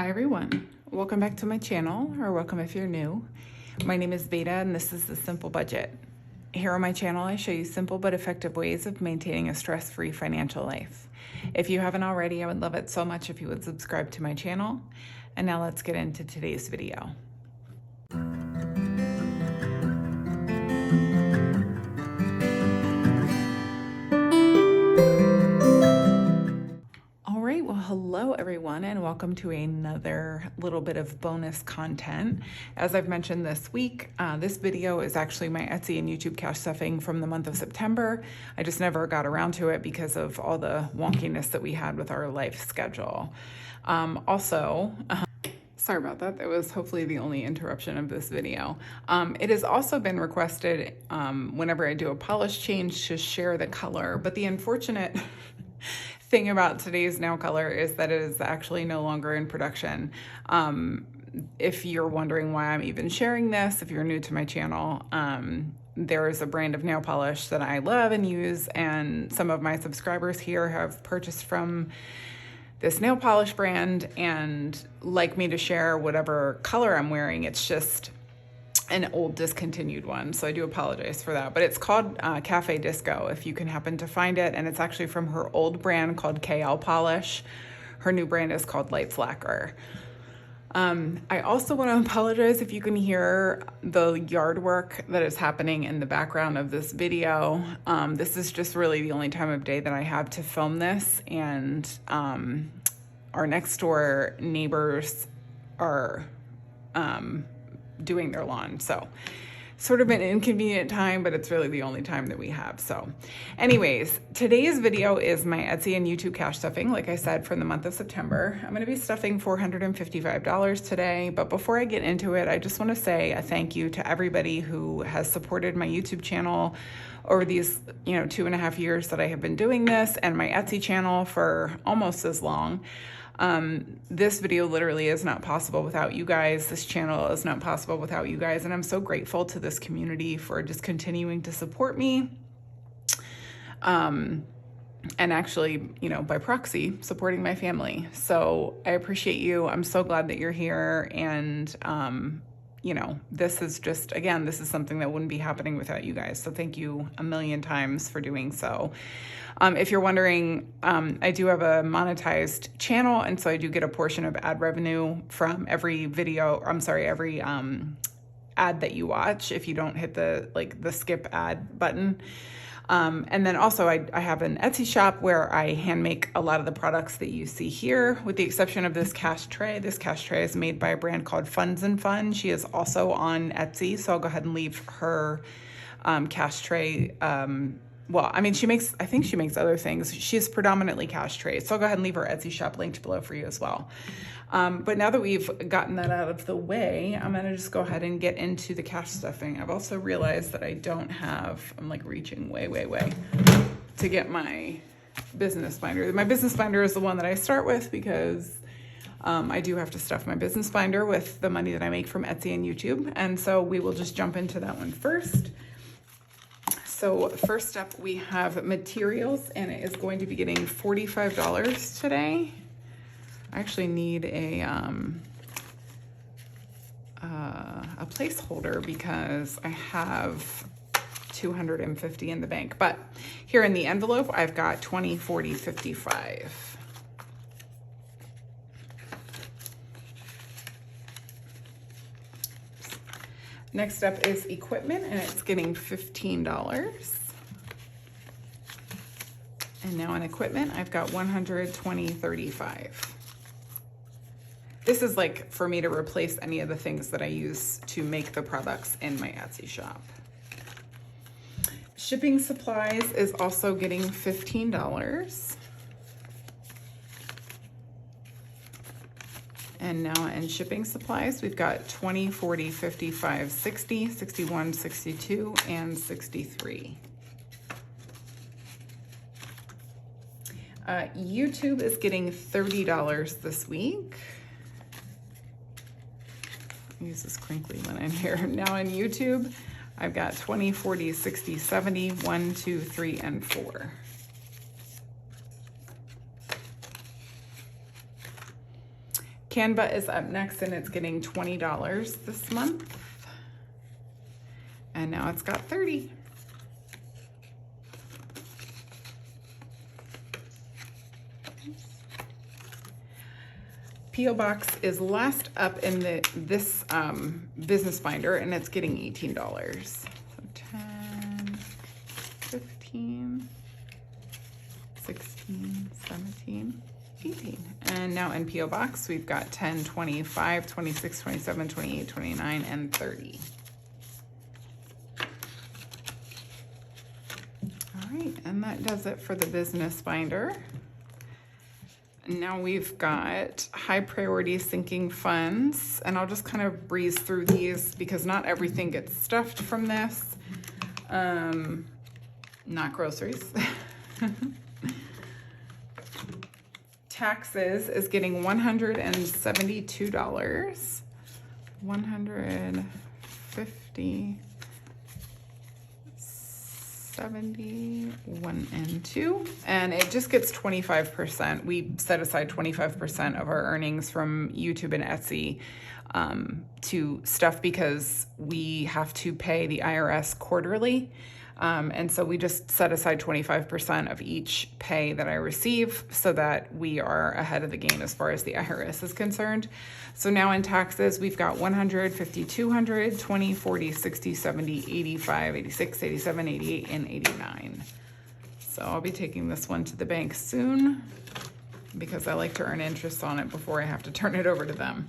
Hi everyone, welcome back to my channel, or welcome if you're new. My name is Beta and this is The Simple Budget. Here on my channel I show you simple but effective ways of maintaining a stress-free financial life. If you haven't already, I would love it so much if you would subscribe to my channel. And now let's get into today's video. Hello everyone, and welcome to another little bit of bonus content. As I've mentioned this week, this video is actually my Etsy and YouTube cash stuffing from the month of September. I just never got around to it because of all the wonkiness that we had with our life schedule. Sorry about that. That was hopefully the only interruption of this video. It has also been requested whenever I do a polish change to share the color, but the unfortunate thing about today's nail color is that it is actually no longer in production. If you're wondering why I'm even sharing this, if you're new to my channel, there is a brand of nail polish that I love and use, and some of my subscribers here have purchased from this nail polish brand and like me to share whatever color I'm wearing. It's just an old discontinued one, so I do apologize for that, but it's called Cafe Disco if you can happen to find it, and it's actually from her old brand called KL Polish. Her new brand is called Lights Lacquer. I also want to apologize if you can hear the yard work that is happening in the background of this video. This is just really the only time of day that I have to film this, and our next door neighbors are doing their lawn, so sort of an inconvenient time, but it's really the only time that we have. So anyways, today's video is my Etsy and YouTube cash stuffing, like I said, for the month of September. I'm going to be stuffing $455 today, but before I get into it, I just want to say a thank you to everybody who has supported my YouTube channel over these 2.5 years that I have been doing this, and my Etsy channel for almost as long. This video literally is not possible without you guys. This channel is not possible without you guys. And I'm so grateful to this community for just continuing to support me. And actually, by proxy, supporting my family. So I appreciate you. I'm so glad that you're here. And, this is just, again, this is something that wouldn't be happening without you guys. So thank you a million times for doing so. If you're wondering, I do have a monetized channel, and so I do get a portion of ad revenue from every video, every ad that you watch if you don't hit the skip ad button. And then also I have an Etsy shop where I hand make a lot of the products that you see here, with the exception of this cash tray. This cash tray is made by a brand called Funds and Fun. She is also on Etsy, so I'll go ahead and leave her cash tray. I think she makes other things. She's predominantly cash trays, so I'll go ahead and leave her Etsy shop linked below for you as well. But now that we've gotten that out of the way, I'm gonna just go ahead and get into the cash stuffing. I've also realized that I don't have, I'm like reaching way to get my business binder. My business binder is the one that I start with because I do have to stuff my business binder with the money that I make from Etsy and YouTube. And so we will just jump into that one first. So first up, we have materials, and it is going to be getting $45 today. I actually need a placeholder because I have $250 in the bank. But here in the envelope, I've got 20, 40, 55. Next up is equipment, and it's getting $15. And now in equipment, I've got 120, 35. This is like for me to replace any of the things that I use to make the products in my Etsy shop. Shipping supplies is also getting $15. And now in shipping supplies, we've got 20, 40, 55, 60, 61, 62, and 63. YouTube is getting $30 this week. Use this crinkly linen here. Now in YouTube, I've got 20, 40, 60, 70, 1, 2, 3, and 4. Canva is up next, and it's getting $20 this month. And now it's got 30. P.O. Box is last up in this business binder, and it's getting $18. So 10, 15, 16, 17, 18. And now in P.O. Box, we've got 10, 25, 26, 27, 28, 29, and 30. All right, and that does it for the business binder. Now we've got high priority sinking funds, and I'll just kind of breeze through these because not everything gets stuffed from this. Not groceries. Taxes is getting $172. 150, 70, 1 and 2, and it just gets 25%. We set aside 25% of our earnings from YouTube and Etsy to stuff because we have to pay the IRS quarterly. And so we just set aside 25% of each pay that I receive so that we are ahead of the game as far as the IRS is concerned. So now in taxes, we've got 100, 50, 200, 20, 40, 60, 70, 85, 86, 87, 88, and 89. So I'll be taking this one to the bank soon because I like to earn interest on it before I have to turn it over to them.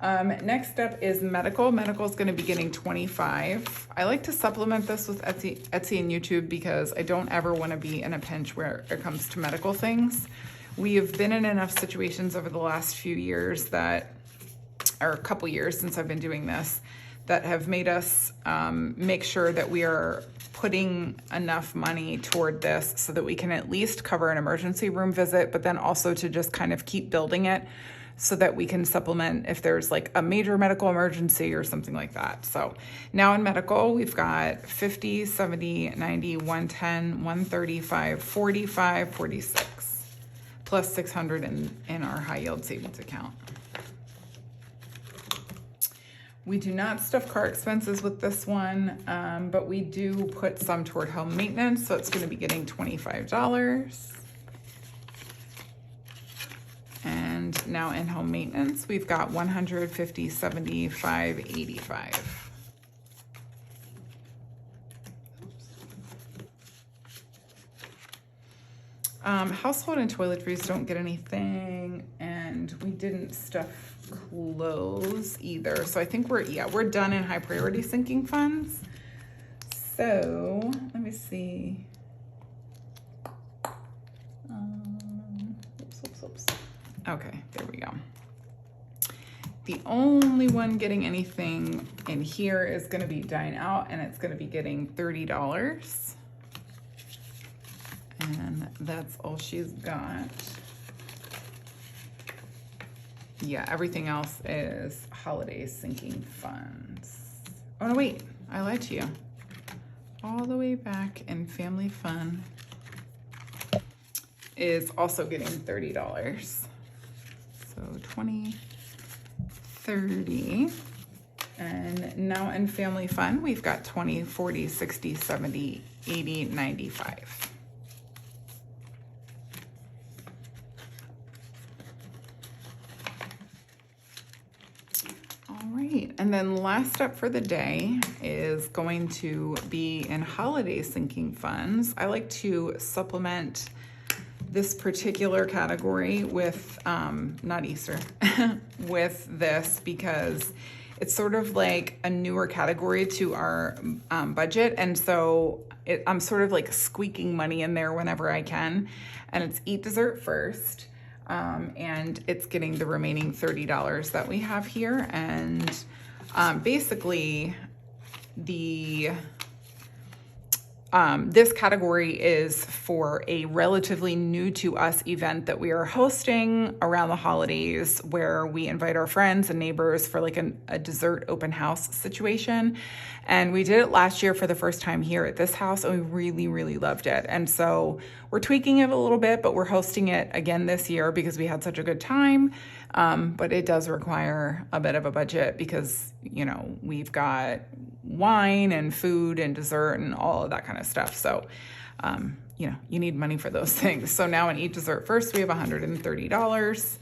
Next up is medical. Medical is going to be getting 25. I like to supplement this with Etsy and YouTube because I don't ever want to be in a pinch where it comes to medical things. We have been in enough situations over the last few years or a couple years since I've been doing this, that have made us make sure that we are putting enough money toward this so that we can at least cover an emergency room visit, but then also to just kind of keep building it so that we can supplement if there's like a major medical emergency or something like that. So now in medical, we've got 50, 70, 90, 110, 135, 45, 46, plus 600 in our high yield savings account. We do not stuff car expenses with this one, but we do put some toward home maintenance, so it's going to be getting $25. And now in home maintenance, we've got 150, 75, 85. Household and toiletries don't get anything, and we didn't stuff clothes either. So I think we're done in high priority sinking funds. So let me see. Oops. Okay, there we go. The only one getting anything in here is going to be Dine Out, and it's going to be getting $30. And that's all she's got. Yeah, everything else is holiday sinking funds. Oh, no, wait, I lied to you. All the way back in family fun is also getting $30. So 20, 30. And now in family fun, we've got 20, 40, 60, 70, 80, 95. All right, and then last up for the day is going to be in holiday sinking funds. I like to supplement this particular category with, not Easter, with this because it's sort of like a newer category to our budget. And so I'm sort of like squeaking money in there whenever I can. And it's eat dessert first. And it's getting the remaining $30 that we have here. And basically this category is for a relatively new to us event that we are hosting around the holidays where we invite our friends and neighbors for like a dessert open house situation. And we did it last year for the first time here at this house, and we really, really loved it. And so we're tweaking it a little bit, but we're hosting it again this year because we had such a good time. But it does require a bit of a budget because, we've got wine and food and dessert and all of that kind of stuff. So, you need money for those things. So now in Eat Dessert First, we have $130.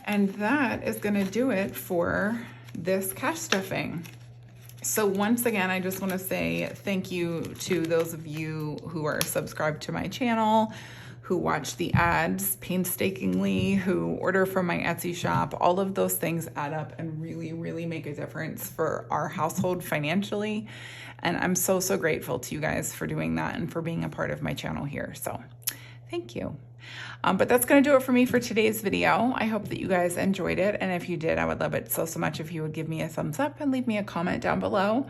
And that is going to do it for this cash stuffing. So once again, I just want to say thank you to those of you who are subscribed to my channel, who watch the ads painstakingly, who order from my Etsy shop. All of those things add up and really, really make a difference for our household financially. And I'm so, so grateful to you guys for doing that and for being a part of my channel here. So thank you. But that's going to do it for me for today's video. I hope that you guys enjoyed it. And if you did, I would love it so, so much if you would give me a thumbs up and leave me a comment down below.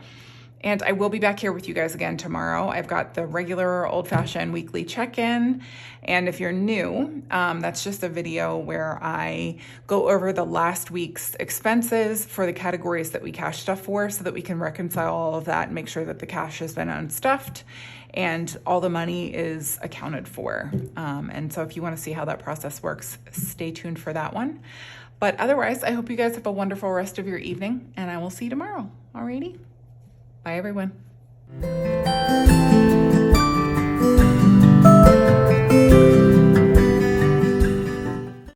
And I will be back here with you guys again tomorrow. I've got the regular old-fashioned weekly check-in. And if you're new, that's just a video where I go over the last week's expenses for the categories that we cash stuff for so that we can reconcile all of that and make sure that the cash has been unstuffed and all the money is accounted for. And so if you want to see how that process works, stay tuned for that one. But otherwise, I hope you guys have a wonderful rest of your evening, and I will see you tomorrow. Alrighty? Bye, everyone.